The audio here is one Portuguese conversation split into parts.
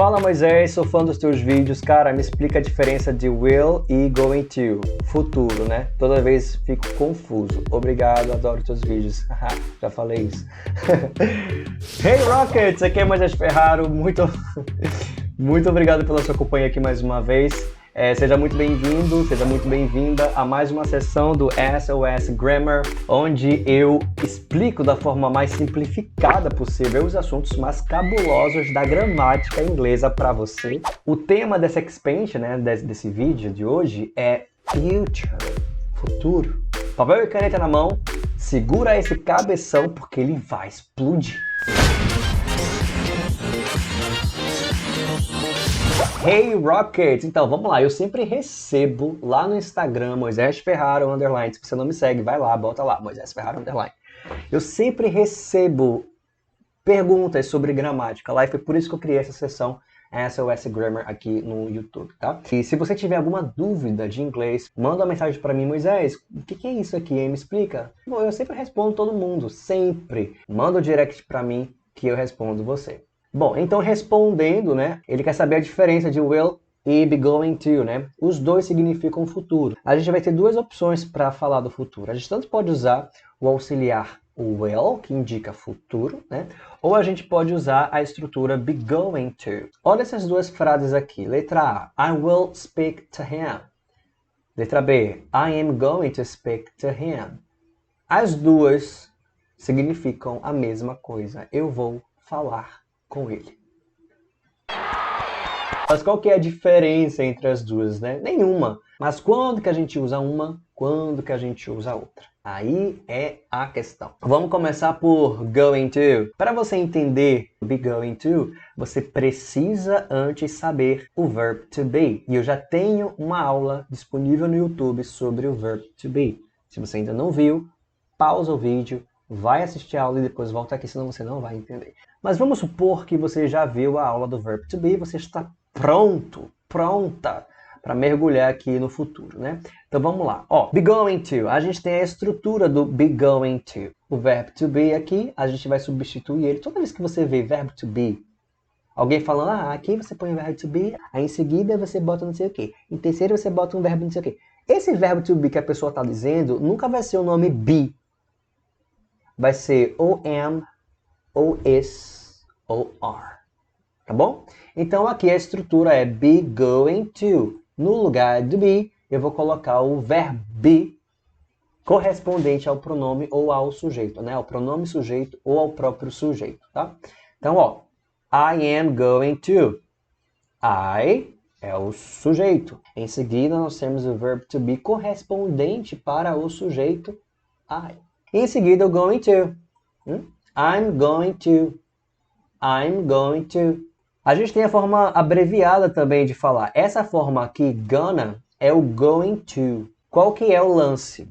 Fala Moisés, sou fã dos teus vídeos. Cara, me explica a diferença de will e going to. Futuro, né? Toda vez fico confuso. Obrigado, adoro teus vídeos. Já falei isso. Hey Rockets, aqui é Moisés Ferraro. Muito obrigado pela sua companhia aqui mais uma vez. Seja muito bem-vindo, seja muito bem-vinda a mais uma sessão do SOS Grammar, onde eu explico da forma mais simplificada possível os assuntos mais cabulosos da gramática inglesa para você. O tema dessa expansion, né, desse vídeo de hoje é future, futuro. Papel e caneta na mão, segura esse cabeção porque ele vai explodir. Hey Rockets! Então, vamos lá. Eu sempre recebo lá no Instagram, Moisés Ferraro _. Se você não me segue, vai lá, bota lá, Moisés Ferraro _. Eu sempre recebo perguntas sobre gramática lá e foi por isso que eu criei essa sessão SOS Grammar aqui no YouTube, tá? E se você tiver alguma dúvida de inglês, manda uma mensagem para mim, Moisés, o que é isso aqui, hein? Me explica. Bom, eu sempre respondo todo mundo, sempre. Manda o direct para mim que eu respondo você. Bom, então respondendo, né, ele quer saber a diferença de will e be going to, né? Os dois significam futuro. A gente vai ter duas opções para falar do futuro. A gente tanto pode usar o auxiliar will, que indica futuro, né? Ou a gente pode usar a estrutura be going to. Olha essas duas frases aqui. Letra A, I will speak to him. Letra B, I am going to speak to him. As duas significam a mesma coisa. Eu vou falar com ele. Mas qual que é a diferença entre as duas, né? Nenhuma. Mas quando que a gente usa uma, quando que a gente usa a outra? Aí é a questão. Vamos começar por going to. Para você entender be going to, você precisa antes saber o verb to be. E eu já tenho uma aula disponível no YouTube sobre o verb to be. Se você ainda não viu, pausa o vídeo, vai assistir a aula e depois volta aqui, senão você não vai entender. Mas vamos supor que você já viu a aula do verb to be, você está pronta para mergulhar aqui no futuro, né? Então vamos lá. Ó, be going to, a gente tem a estrutura do be going to. O verbo to be aqui, a gente vai substituir ele. Toda vez que você vê verbo to be, alguém falando, aqui você põe o verbo to be, aí em seguida você bota não sei o quê. Em terceiro você bota um verbo não sei o quê. Esse verbo to be que a pessoa está dizendo nunca vai ser o nome be. Vai ser ou am, ou is, ou are. Tá bom? Então aqui a estrutura é be going to. No lugar do be, eu vou colocar o verbo be correspondente ao pronome ou ao sujeito, né? Ao pronome sujeito ou ao próprio sujeito, tá? Então, ó, I am going to. I é o sujeito. Em seguida, nós temos o verbo to be correspondente para o sujeito I. Em seguida, o going to. I'm going to. I'm going to. A gente tem a forma abreviada também de falar. Essa forma aqui, gonna, é o going to. Qual que é o lance?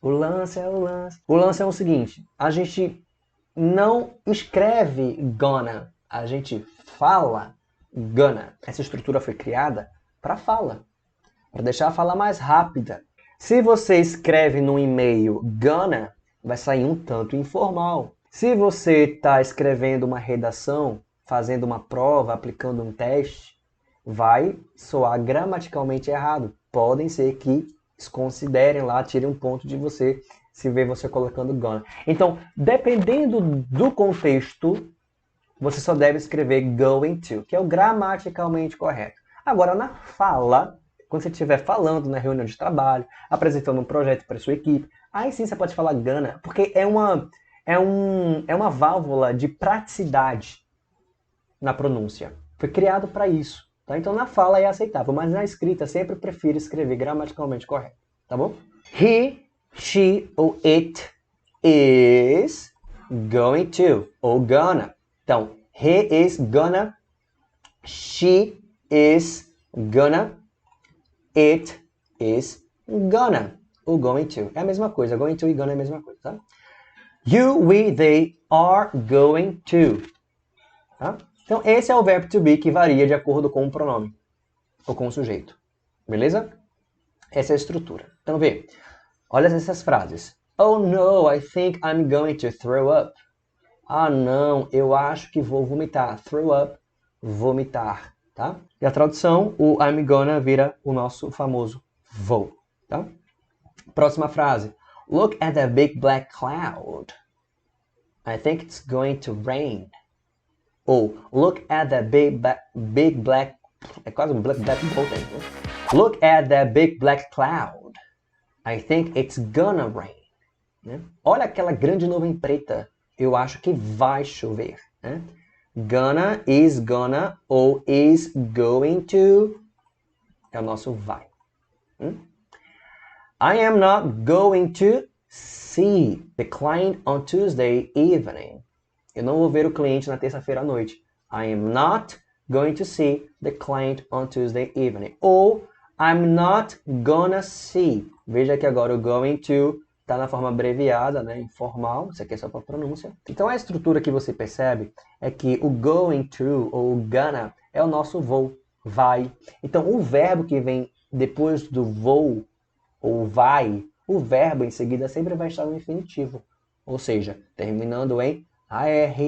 O lance é o seguinte. A gente não escreve gonna. A gente fala gonna. Essa estrutura foi criada para fala. Para deixar a fala mais rápida. Se você escreve no e-mail gonna, vai sair um tanto informal. Se você está escrevendo uma redação, fazendo uma prova, aplicando um teste, vai soar gramaticalmente errado. Podem ser que considerem lá, tirem um ponto de você, se vê você colocando gonna. Então, dependendo do contexto, você só deve escrever going to, que é o gramaticalmente correto. Agora, na fala, quando você estiver falando na reunião de trabalho, apresentando um projeto para sua equipe, aí sim você pode falar gonna, porque é uma válvula de praticidade na pronúncia. Foi criado para isso. Tá? Então na fala é aceitável, mas na escrita sempre prefiro escrever gramaticalmente correto. Tá bom? He, she ou it is going to ou gonna. Então, he is gonna, she is gonna, it is gonna. O going to é a mesma coisa. Going to e gonna é a mesma coisa, tá? You, we, they are going to. Tá? Então, esse é o verbo to be que varia de acordo com o pronome ou com o sujeito. Beleza? Essa é a estrutura. Então, vê. Olha essas frases. Oh, no, I think I'm going to throw up. Ah, não, eu acho que vou vomitar. Throw up vomitar, tá? E a tradução, o I'm gonna vira o nosso famoso vou, tá? Próxima frase. Look at that big black cloud. I think it's going to rain. Ou look at that big black... É quase um black bolt aí, né? Look at that big black cloud. I think it's gonna rain. Né? Olha aquela grande nuvem preta. Eu acho que vai chover. Né? Gonna, is gonna ou is going to é o nosso vai. I am not going to see the client on Tuesday evening. Eu não vou ver o cliente na terça-feira à noite. I am not going to see the client on Tuesday evening. Ou I'm not gonna see. Veja que agora o going to está na forma abreviada, né, informal. Isso aqui é só para pronúncia. Então a estrutura que você percebe é que o going to ou gonna é o nosso vou, vai. Então o verbo que vem depois do vou ou vai, o verbo em seguida sempre vai estar no infinitivo. Ou seja, terminando em AR,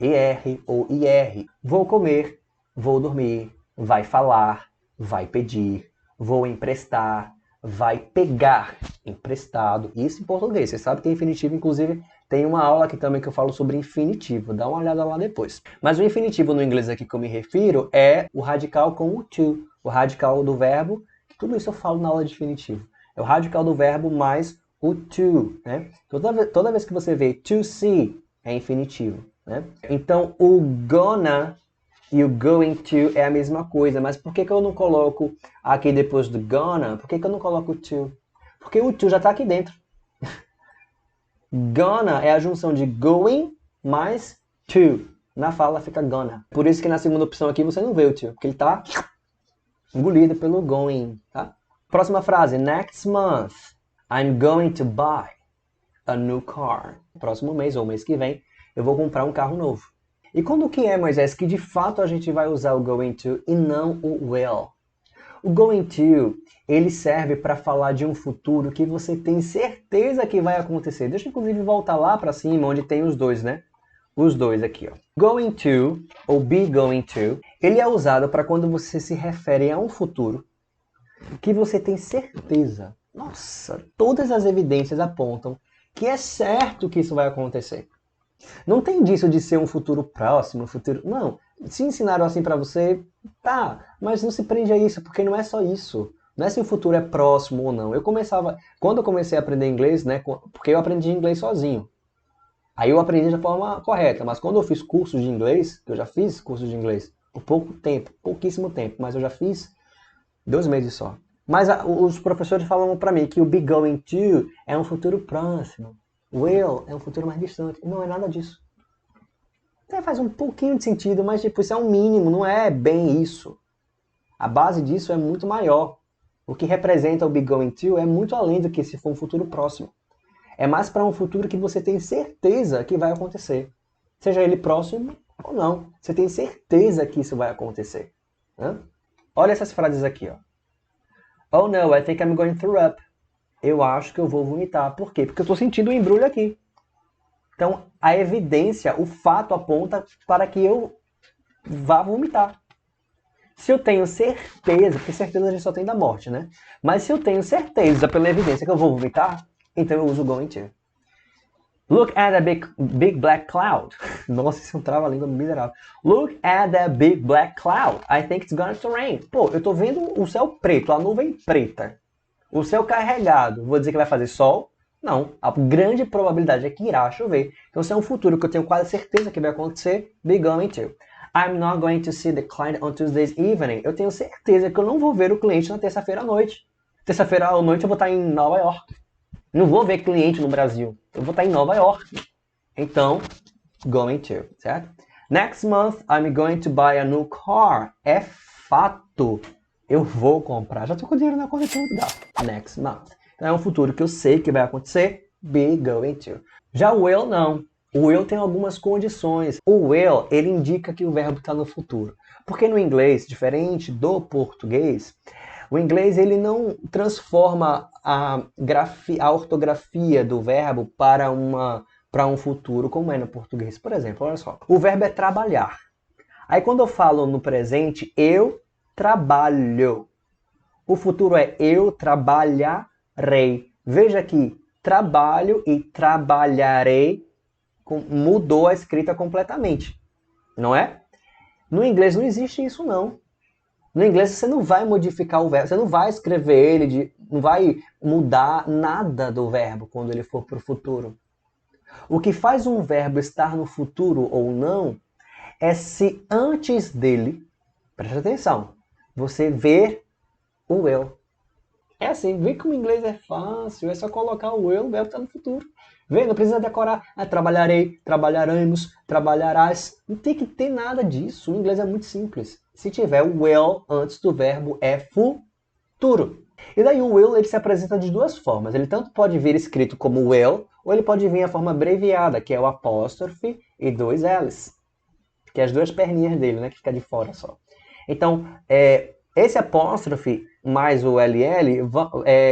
ER ou IR. Vou comer, vou dormir, vai falar, vai pedir, vou emprestar, vai pegar, emprestado. Isso em português. Você sabe que é infinitivo, inclusive tem uma aula aqui também que eu falo sobre infinitivo. Dá uma olhada lá depois. Mas o infinitivo no inglês aqui que eu me refiro é o radical com o to. O radical do verbo, tudo isso eu falo na aula de infinitivo. É o radical do verbo mais o to, né? Toda vez que você vê to see, é infinitivo, né? Então, o gonna e o going to é a mesma coisa. Mas por que eu não coloco aqui depois do gonna? Por que eu não coloco o to? Porque o to já está aqui dentro. Gonna é a junção de going mais to. Na fala fica gonna. Por isso que na segunda opção aqui você não vê o to, porque ele está engolido pelo going, tá? Próxima frase. Next month, I'm going to buy a new car. Próximo mês ou mês que vem, eu vou comprar um carro novo. E quando que é, Moisés, que de fato a gente vai usar o going to e não o will? O going to, ele serve para falar de um futuro que você tem certeza que vai acontecer. Deixa eu inclusive voltar lá para cima, onde tem os dois, né? Os dois aqui, ó. Going to, ou be going to, ele é usado para quando você se refere a um futuro que você tem certeza. Nossa, todas as evidências apontam que é certo que isso vai acontecer. Não tem disso de ser um futuro próximo, um futuro... Não, se ensinaram assim pra você, tá, mas não se prende a isso, porque não é só isso. Não é se o futuro é próximo ou não. Quando eu comecei a aprender inglês, né, porque eu aprendi inglês sozinho. Aí eu aprendi da forma correta, mas quando eu fiz cursos de inglês, que eu já fiz cursos de inglês por pouco tempo, pouquíssimo tempo, mas eu já fiz 2 meses só. Mas os professores falam pra mim que o be going to é um futuro próximo. Will é um futuro mais distante. Não é nada disso. Até faz um pouquinho de sentido, mas tipo, isso é um mínimo, não é bem isso. A base disso é muito maior. O que representa o be going to é muito além do que se for um futuro próximo. É mais para um futuro que você tem certeza que vai acontecer. Seja ele próximo ou não. Você tem certeza que isso vai acontecer. Né? Olha essas frases aqui, ó. Oh no, I think I'm going to throw up. Eu acho que eu vou vomitar. Por quê? Porque eu estou sentindo um embrulho aqui. Então, a evidência, o fato aponta para que eu vá vomitar. Se eu tenho certeza, porque certeza a gente só tem da morte, né? Mas se eu tenho certeza pela evidência que eu vou vomitar, então eu uso going to. Look at the big black cloud. Nossa, isso é um trava-língua miserável. Look at the big black cloud. I think it's going to rain. Pô, eu tô vendo o céu preto, a nuvem preta. O céu carregado, vou dizer que vai fazer sol? Não, a grande probabilidade é que irá chover. Então, se é um futuro que eu tenho quase certeza que vai acontecer, be going to. I'm not going to see the client on Tuesday evening. Eu tenho certeza que eu não vou ver o cliente na terça-feira à noite. Terça-feira à noite eu vou estar em Nova York. Não vou ver cliente no Brasil. Eu vou estar em Nova York. Então, going to, certo? Next month, I'm going to buy a new car. É fato. Eu vou comprar. Já estou com dinheiro na conta de tudo gasto. Next month. Então é um futuro que eu sei que vai acontecer. Be going to. Já o will, não. O will tem algumas condições. O will, ele indica que o verbo está no futuro. Porque no inglês, diferente do português, o inglês ele não transforma a ortografia do verbo para um futuro, como é no português. Por exemplo, olha só. O verbo é trabalhar. Aí quando eu falo no presente, eu trabalho. O futuro é eu trabalharei. Veja que trabalho e trabalharei mudou a escrita completamente, não é? No inglês não existe isso, não. No inglês você não vai modificar o verbo, você não vai escrever ele, não vai mudar nada do verbo quando ele for para o futuro. O que faz um verbo estar no futuro ou não é se antes dele, preste atenção, você ver o will. É assim, vê como o inglês é fácil, é só colocar o will, o verbo está no futuro. Vê, não precisa decorar, trabalharei, trabalharemos, trabalharás. Não tem que ter nada disso, o inglês é muito simples. Se tiver o will antes do verbo, é futuro. E daí o will ele se apresenta de duas formas. Ele tanto pode vir escrito como will, ou ele pode vir a forma abreviada, que é o apóstrofe e dois L's. Que é as duas perninhas dele, né, que fica de fora só. Então, esse apóstrofe mais o LL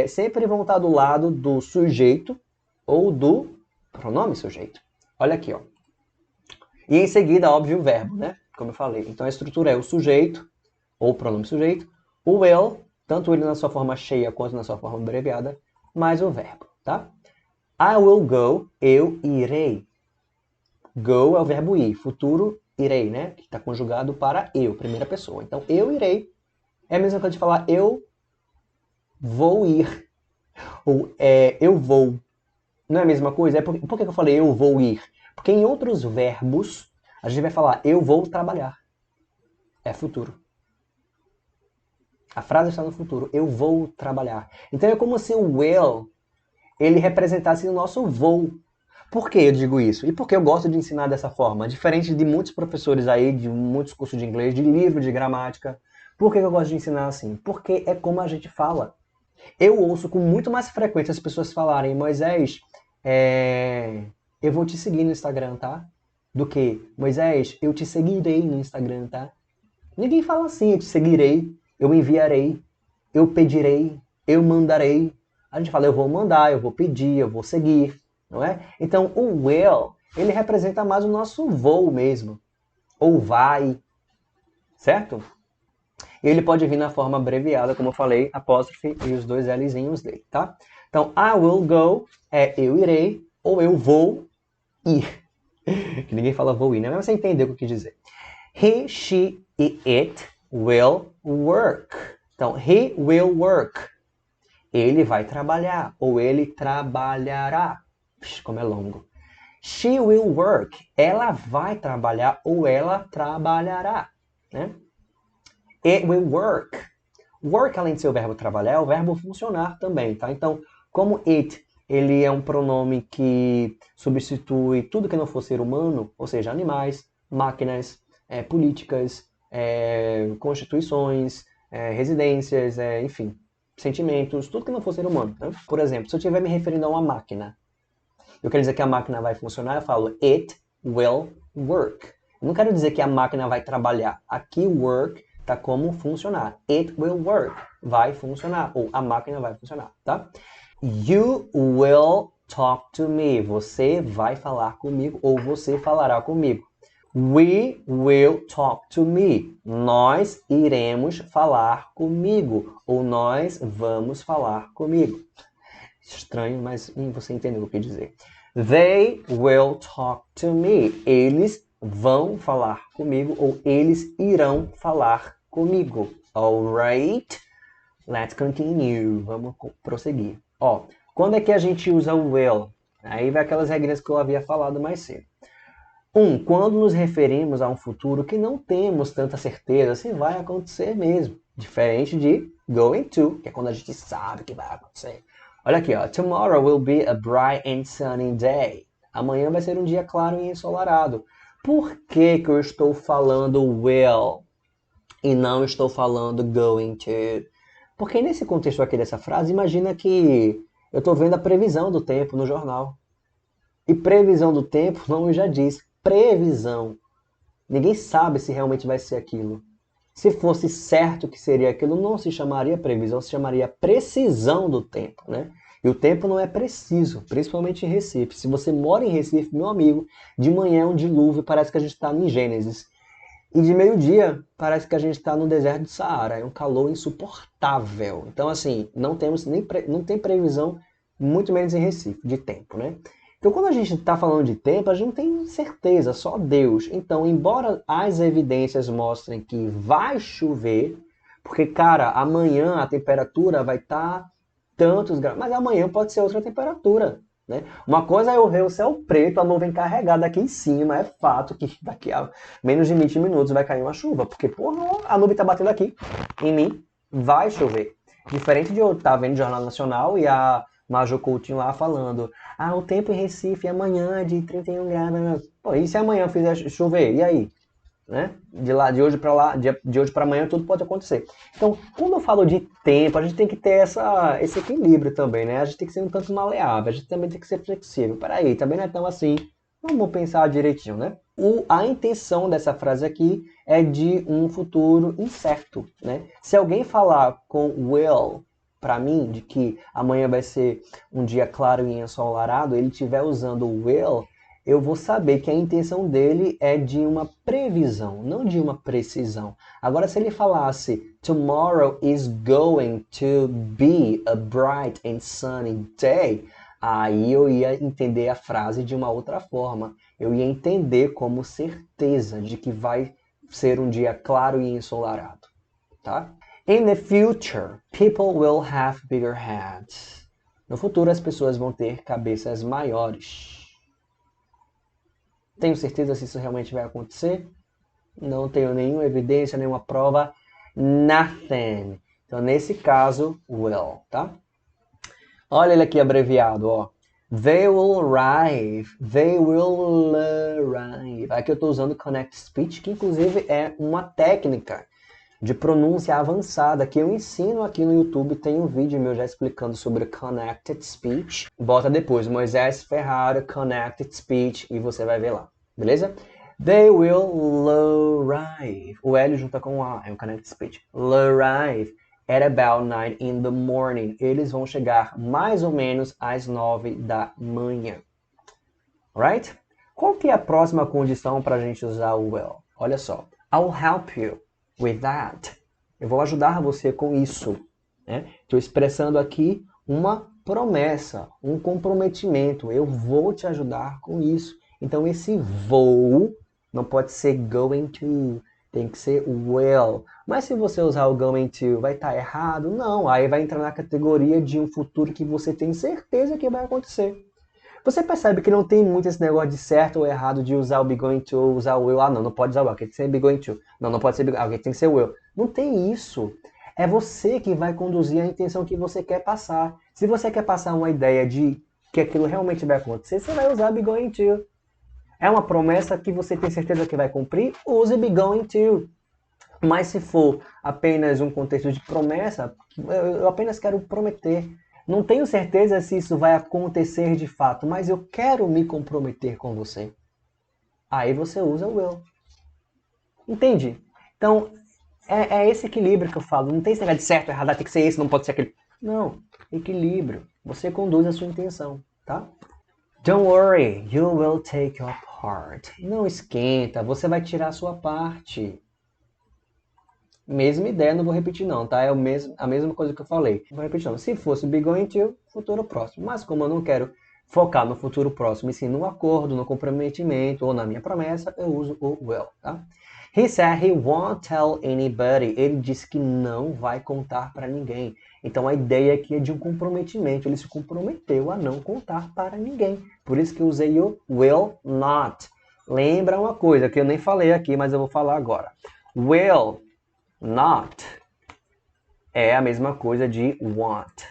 sempre vão estar do lado do sujeito ou do pronome sujeito. Olha aqui, ó. E em seguida, óbvio, o verbo, né? Como eu falei. Então a estrutura é o sujeito, ou pronome sujeito, o will, tanto ele na sua forma cheia quanto na sua forma abreviada, mais o verbo, tá? I will go, eu irei. Go é o verbo ir, futuro irei, né? Que está conjugado para eu, primeira pessoa. Então eu irei é a mesma coisa de falar eu vou ir. Ou eu vou. Não é a mesma coisa? Por que eu falei eu vou ir? Porque em outros verbos, a gente vai falar eu vou trabalhar. É futuro. A frase está no futuro. Eu vou trabalhar. Então é como se o will, ele representasse o nosso vou. Por que eu digo isso? E por que eu gosto de ensinar dessa forma? Diferente de muitos professores aí, de muitos cursos de inglês, de livro de gramática. Por que eu gosto de ensinar assim? Porque é como a gente fala. Eu ouço com muito mais frequência as pessoas falarem, Moisés, eu vou te seguir no Instagram, tá? Do que, Moisés, eu te seguirei no Instagram, tá? Ninguém fala assim, eu te seguirei, eu enviarei, eu pedirei, eu mandarei. A gente fala, eu vou mandar, eu vou pedir, eu vou seguir, não é? Então, o will, ele representa mais o nosso voo mesmo. Ou vai, certo? Ele pode vir na forma abreviada, como eu falei, apóstrofe e os dois Lzinhos dele, tá? Então, I will go é eu irei ou eu vou ir. Que ninguém fala vou ir, né? Mas você entendeu o que eu quis dizer. He, she e it will work. Então, he will work. Ele vai trabalhar ou ele trabalhará. Como é longo. She will work. Ela vai trabalhar ou ela trabalhará, né? It will work. Work, além de ser o verbo trabalhar, é o verbo funcionar também, tá? Então, como it, ele é um pronome que substitui tudo que não for ser humano, ou seja, animais, máquinas, políticas, constituições, residências, enfim, sentimentos, tudo que não for ser humano. Né? Por exemplo, se eu estiver me referindo a uma máquina, eu quero dizer que a máquina vai funcionar, eu falo it will work. Eu não quero dizer que a máquina vai trabalhar. Aqui, work tá como funcionar. It will work. Vai funcionar. Ou a máquina vai funcionar, tá? You will talk to me. Você vai falar comigo ou você falará comigo. We will talk to me. Nós iremos falar comigo. Ou nós vamos falar comigo. Estranho, mas você entendeu o que dizer. They will talk to me. Eles vão falar comigo ou eles irão falar comigo. Alright? Let's continue. Vamos prosseguir. Ó, quando é que a gente usa o will? Aí vai aquelas regras que eu havia falado mais cedo. Quando nos referimos a um futuro que não temos tanta certeza se vai acontecer mesmo. Diferente de going to, que é quando a gente sabe que vai acontecer. Olha aqui, ó. Tomorrow will be a bright and sunny day. Amanhã vai ser um dia claro e ensolarado. Por que que eu estou falando will e não estou falando going to? Porque nesse contexto aqui dessa frase, imagina que eu estou vendo a previsão do tempo no jornal. E previsão do tempo, o nome já diz, previsão. Ninguém sabe se realmente vai ser aquilo. Se fosse certo que seria aquilo, não se chamaria previsão, se chamaria precisão do tempo, né? E o tempo não é preciso, principalmente em Recife. Se você mora em Recife, meu amigo, de manhã é um dilúvio, parece que a gente está em Gênesis. E de meio-dia, parece que a gente está no deserto do Saara. É um calor insuportável. Então, assim, não tem previsão, muito menos em Recife, de tempo, né? Então, quando a gente está falando de tempo, a gente não tem certeza, só Deus. Então, embora as evidências mostrem que vai chover, porque, cara, amanhã a temperatura vai estar tantos graus, mas amanhã pode ser outra temperatura, né? Uma coisa é eu ver o céu preto, a nuvem carregada aqui em cima, é fato que daqui a menos de 20 minutos vai cair uma chuva, porque, porra, a nuvem tá batendo aqui em mim, vai chover. Diferente de eu estar vendo o Jornal Nacional e a Major Coutinho lá falando, o tempo em Recife amanhã é de 31 graus. Pô, e se amanhã fizer chover? E aí? Né? De hoje para lá, de hoje para amanhã tudo pode acontecer. Então, quando eu falo de tempo, a gente tem que ter esse equilíbrio também, né? A gente tem que ser um tanto maleável, a gente também tem que ser flexível. Peraí, também não é tão assim. Vamos pensar direitinho, né? A intenção dessa frase aqui é de um futuro incerto, né? Se alguém falar com will para mim, de que amanhã vai ser um dia claro e ensolarado, ele estiver usando will, eu vou saber que a intenção dele é de uma previsão, não de uma precisão. Agora, se ele falasse tomorrow is going to be a bright and sunny day, aí eu ia entender a frase de uma outra forma. Eu ia entender como certeza de que vai ser um dia claro e ensolarado, tá? In the future, people will have bigger heads. No futuro, as pessoas vão ter cabeças maiores. Tenho certeza se isso realmente vai acontecer? Não tenho nenhuma evidência, nenhuma prova. Nothing. Então, nesse caso, will, tá? Olha ele aqui abreviado, ó. They will arrive. They will arrive. Aqui eu estou usando Connect Speech, que inclusive é uma técnica de pronúncia avançada que eu ensino aqui no YouTube. Tem um vídeo meu já explicando sobre Connected Speech. Bota depois, Moisés Ferrara, Connected Speech, e você vai ver lá, beleza? They will arrive. O L junta com o A, é um Connected Speech. Arrive at about 9 in the morning. Eles vão chegar mais ou menos às 9 da manhã. Alright? Qual que é a próxima condição para a gente usar o will? Olha só. I'll help you with that. Eu vou ajudar você com isso. Estou expressando aqui uma promessa, um comprometimento. Eu vou te ajudar com isso. Então, esse vou não pode ser going to. Tem que ser will. Mas se você usar o going to, vai estar errado? Não. Aí vai entrar na categoria de um futuro que você tem certeza que vai acontecer. Você percebe que não tem muito esse negócio de certo ou errado de usar o be going to ou usar o will. Não pode usar o will, tem que ser be going to. Não pode ser be going to, tem que ser will. Não tem isso. É você que vai conduzir a intenção que você quer passar. Se você quer passar uma ideia de que aquilo realmente vai acontecer, você vai usar be going to. É uma promessa que você tem certeza que vai cumprir? Use be going to. Mas se for apenas um contexto de promessa, eu apenas quero prometer. Não tenho certeza se isso vai acontecer de fato, mas eu quero me comprometer com você. Aí você usa o will. Entende? Então, é esse equilíbrio que eu falo. Não tem esse negócio de certo, errado, tem que ser esse, não pode ser aquele. Não, equilíbrio. Você conduz a sua intenção, tá? Don't worry, you will take your part. Não esquenta, você vai tirar a sua parte. Mesma ideia, não vou repetir não, tá? É a mesma coisa que eu falei. Não vou repetir não. Se fosse be going to, futuro próximo. Mas como eu não quero focar no futuro próximo, e sim no acordo, no comprometimento ou na minha promessa, eu uso o will, tá? He said he won't tell anybody. Ele disse que não vai contar para ninguém. Então a ideia aqui é de um comprometimento. Ele se comprometeu a não contar para ninguém. Por isso que eu usei o will not. Lembra uma coisa que eu nem falei aqui, mas eu vou falar agora. Will not é a mesma coisa de want.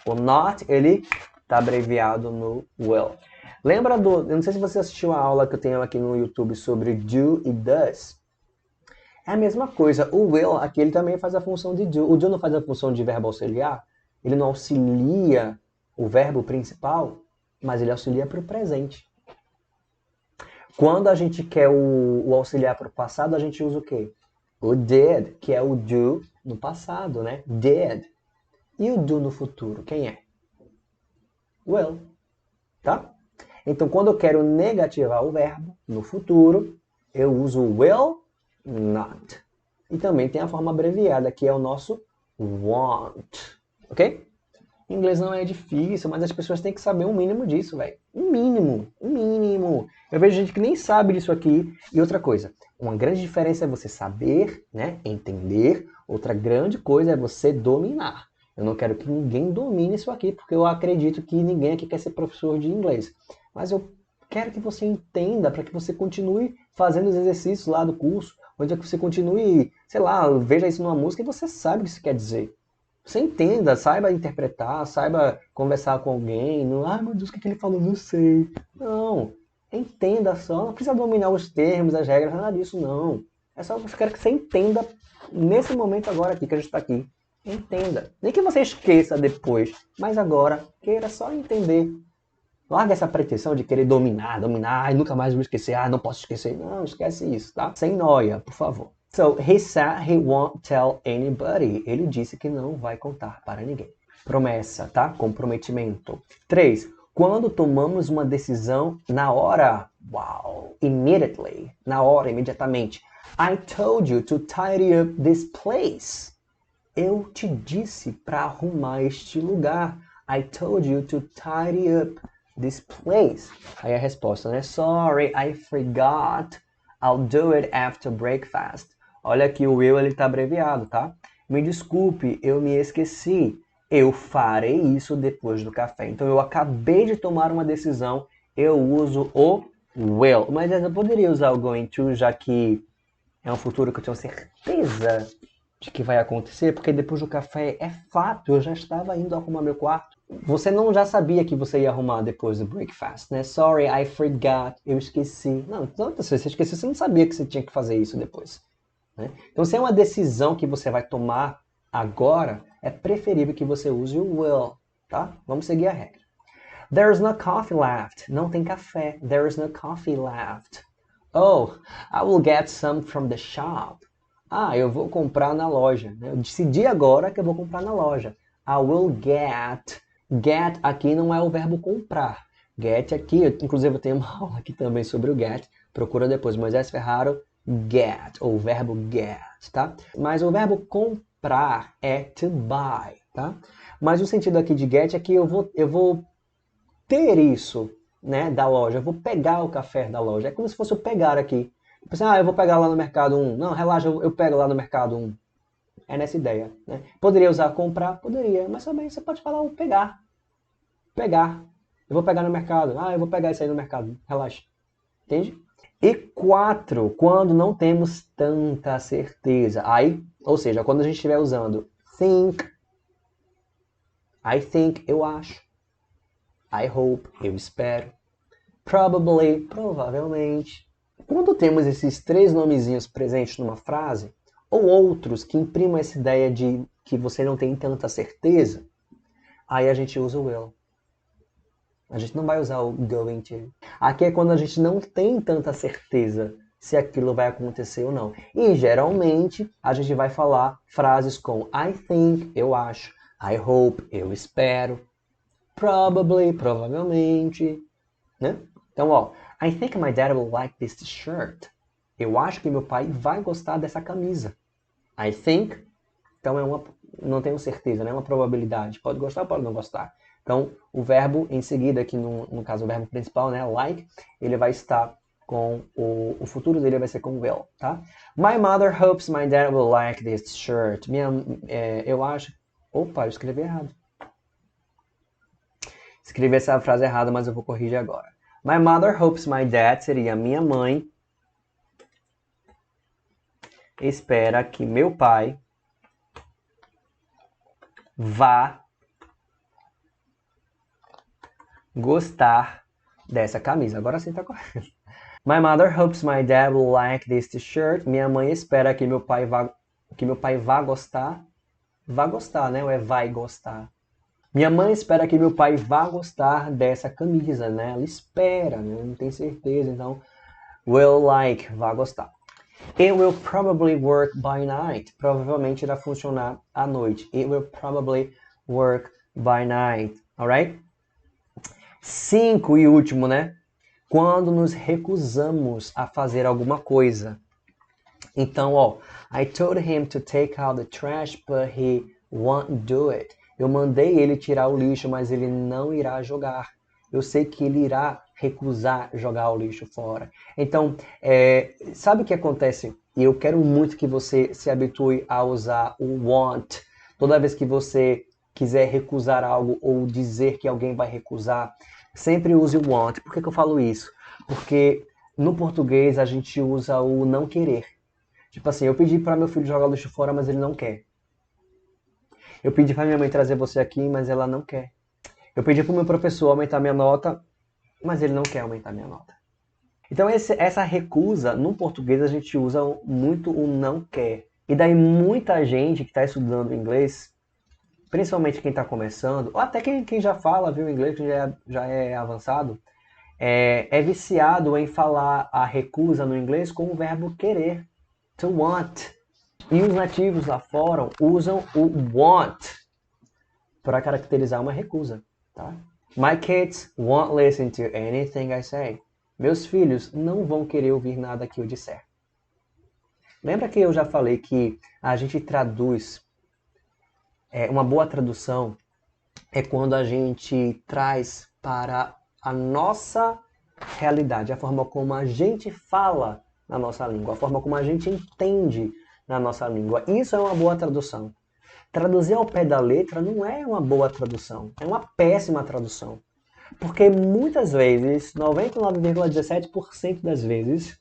O not, ele está abreviado no will. Lembra eu não sei se você assistiu a aula que eu tenho aqui no YouTube sobre do e does. É a mesma coisa. O will aqui, ele também faz a função de do. O do não faz a função de verbo auxiliar. Ele não auxilia o verbo principal, mas ele auxilia para o presente. Quando a gente quer o auxiliar para o passado, a gente usa o quê? O did, que é o do no passado, né? Did. E o do no futuro, quem é? Will. Tá? Então, quando eu quero negativar o verbo no futuro, eu uso will not. E também tem a forma abreviada, que é o nosso want, ok? Inglês não é difícil, mas as pessoas têm que saber um mínimo disso, velho. Um mínimo, um mínimo. Eu vejo gente que nem sabe disso aqui. E outra coisa, uma grande diferença é você saber, né, entender. Outra grande coisa é você dominar. Eu não quero que ninguém domine isso aqui, porque eu acredito que ninguém aqui quer ser professor de inglês. Mas eu quero que você entenda para que você continue fazendo os exercícios lá do curso, onde é que você continue, sei lá, veja isso numa música e você sabe o que isso quer dizer. Você entenda, saiba interpretar, saiba conversar com alguém. Não, ai meu Deus, o que ele falou? Não sei. Não, entenda só. Não precisa dominar os termos, as regras, nada disso, não. É só eu quero que você entenda nesse momento agora aqui, que a gente está aqui. Entenda. Nem que você esqueça depois, mas agora queira só entender. Larga essa pretensão de querer dominar, ai, nunca mais vou esquecer, não posso esquecer. Não, esquece isso, tá? Sem noia, por favor. So, he said he won't tell anybody. Ele disse que não vai contar para ninguém. Promessa, tá? Comprometimento. 3. Quando tomamos uma decisão na hora. Wow. Immediately. Na hora, imediatamente. I told you to tidy up this place. Eu te disse para arrumar este lugar. I told you to tidy up this place. Aí a resposta, né? Sorry, I forgot. I'll do it after breakfast. Olha aqui, o will ele tá abreviado, tá? Me desculpe, eu me esqueci. Eu farei isso depois do café. Então eu acabei de tomar uma decisão, eu uso o will. Mas eu poderia usar o going to, já que é um futuro que eu tenho certeza de que vai acontecer, porque depois do café é fato, eu já estava indo arrumar meu quarto. Você não já sabia que você ia arrumar depois do breakfast, né? Sorry, I forgot. Eu esqueci. Não, então, se você esqueceu, você não sabia que você tinha que fazer isso depois. Né? Então, se é uma decisão que você vai tomar agora, é preferível que você use o will, tá? Vamos seguir a regra. There's no coffee left. Não tem café. There's no coffee left. Oh, I will get some from the shop. Eu vou comprar na loja. Eu decidi agora que eu vou comprar na loja. I will get. Get aqui não é o verbo comprar. Get aqui, inclusive eu tenho uma aula aqui também sobre o get. Procura depois, Moisés Ferraro, get, ou o verbo get, tá? Mas o verbo comprar é to buy, tá? Mas o sentido aqui de get é que eu vou ter isso, né, da loja. Eu vou pegar o café da loja. É como se fosse eu pegar aqui. Eu vou pegar lá no mercado 1. Não, relaxa, eu pego lá no mercado 1. É nessa ideia, né? Poderia usar comprar? Poderia, mas também você pode falar o pegar. Pegar. Eu vou pegar no mercado. Eu vou pegar isso aí no mercado. Relaxa. Entende? E 4, quando não temos tanta certeza. Aí, ou seja, quando a gente estiver usando think, I think, eu acho. I hope, eu espero. Probably, provavelmente. Quando temos esses 3 nomezinhos presentes numa frase, ou outros que imprimam essa ideia de que você não tem tanta certeza, aí a gente usa o will. A gente não vai usar o going to. Aqui é quando a gente não tem tanta certeza se aquilo vai acontecer ou não. E geralmente a gente vai falar frases com I think, eu acho, I hope, eu espero, probably, provavelmente, né? Então, ó, I think my dad will like this shirt. Eu acho que meu pai vai gostar dessa camisa. I think, então não tenho certeza, né? É uma probabilidade. Pode gostar, pode não gostar. Então, o verbo em seguida, aqui no caso o verbo principal, né? Like, ele vai estar com o futuro dele vai ser com will, tá? My mother hopes my dad will like this shirt. Eu acho... Opa, eu escrevi errado. Escrevi essa frase errada, mas eu vou corrigir agora. My mother hopes my dad seria minha mãe espera que meu pai vá gostar dessa camisa. Agora sim tá correto. My mother hopes my dad will like this t-shirt. Minha mãe espera que meu pai vá gostar. Vá gostar, né? Ou é vai gostar? Minha mãe espera que meu pai vá gostar dessa camisa, né? Ela espera, né? Não tem certeza, então will like, vá gostar. It will probably work by night. Provavelmente irá funcionar à noite. It will probably work by night. Alright? 5 e último, né? Quando nos recusamos a fazer alguma coisa. Então, ó, I told him to take out the trash, but he won't do it. Eu mandei ele tirar o lixo, mas ele não irá jogar. Eu sei que ele irá recusar jogar o lixo fora. Então, sabe o que acontece? E eu quero muito que você se habitue a usar o want. Toda vez que você quiser recusar algo ou dizer que alguém vai recusar, sempre use o want. Por que eu falo isso? Porque no português a gente usa o não querer. Tipo assim, eu pedi para meu filho jogar o lixo fora, mas ele não quer. Eu pedi para minha mãe trazer você aqui, mas ela não quer. Eu pedi para o meu professor aumentar minha nota, mas ele não quer aumentar minha nota. Então essa recusa, no português a gente usa muito o não quer. E daí muita gente que está estudando inglês, principalmente quem está começando, ou até quem já fala, viu, inglês, que já é avançado, é viciado em falar a recusa no inglês com o verbo querer. To want. E os nativos lá fora usam o want para caracterizar uma recusa. Tá? My kids won't listen to anything I say. Meus filhos não vão querer ouvir nada que eu disser. Lembra que eu já falei que a gente traduz, uma boa tradução é quando a gente traz para a nossa realidade, a forma como a gente fala na nossa língua, a forma como a gente entende na nossa língua. Isso é uma boa tradução. Traduzir ao pé da letra não é uma boa tradução, é uma péssima tradução. Porque muitas vezes, 99,17% das vezes,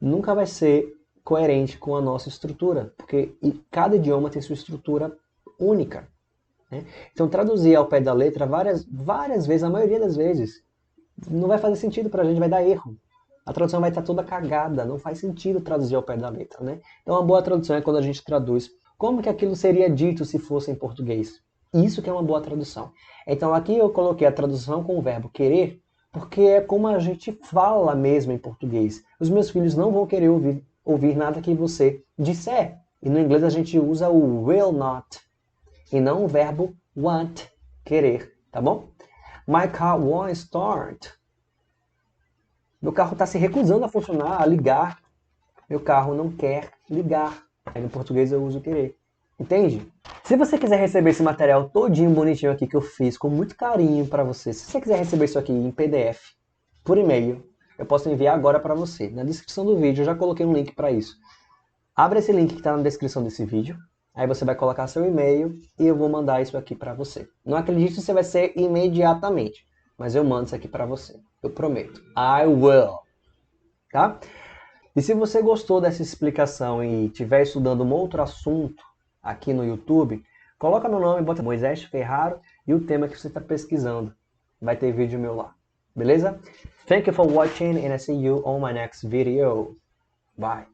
nunca vai ser coerente com a nossa estrutura, porque cada idioma tem sua estrutura única. Né? Então, traduzir ao pé da letra várias vezes, a maioria das vezes, não vai fazer sentido para a gente, vai dar erro. A tradução vai estar toda cagada, não faz sentido traduzir ao pé da letra, né? Então, uma boa tradução é quando a gente traduz como que aquilo seria dito se fosse em português. Isso que é uma boa tradução. Então, aqui eu coloquei a tradução com o verbo querer, porque é como a gente fala mesmo em português. Os meus filhos não vão querer ouvir nada que você disser. E no inglês a gente usa o will not, e não o verbo want, querer, tá bom? My car won't start. Meu carro está se recusando a funcionar, a ligar. Meu carro não quer ligar. Aí no português eu uso querer. Entende? Se você quiser receber esse material todinho bonitinho aqui que eu fiz com muito carinho para você, se você quiser receber isso aqui em PDF, por e-mail, eu posso enviar agora para você. Na descrição do vídeo eu já coloquei um link para isso. Abre esse link que está na descrição desse vídeo. Aí você vai colocar seu e-mail e eu vou mandar isso aqui para você. Não acredito que você vai ser imediatamente, mas eu mando isso aqui para você. Eu prometo. I will. Tá? E se você gostou dessa explicação e estiver estudando um outro assunto aqui no YouTube, coloca meu nome, bota Moisés Ferraro e o tema que você está pesquisando. Vai ter vídeo meu lá. Beleza? Thank you for watching and I see you on my next video. Bye.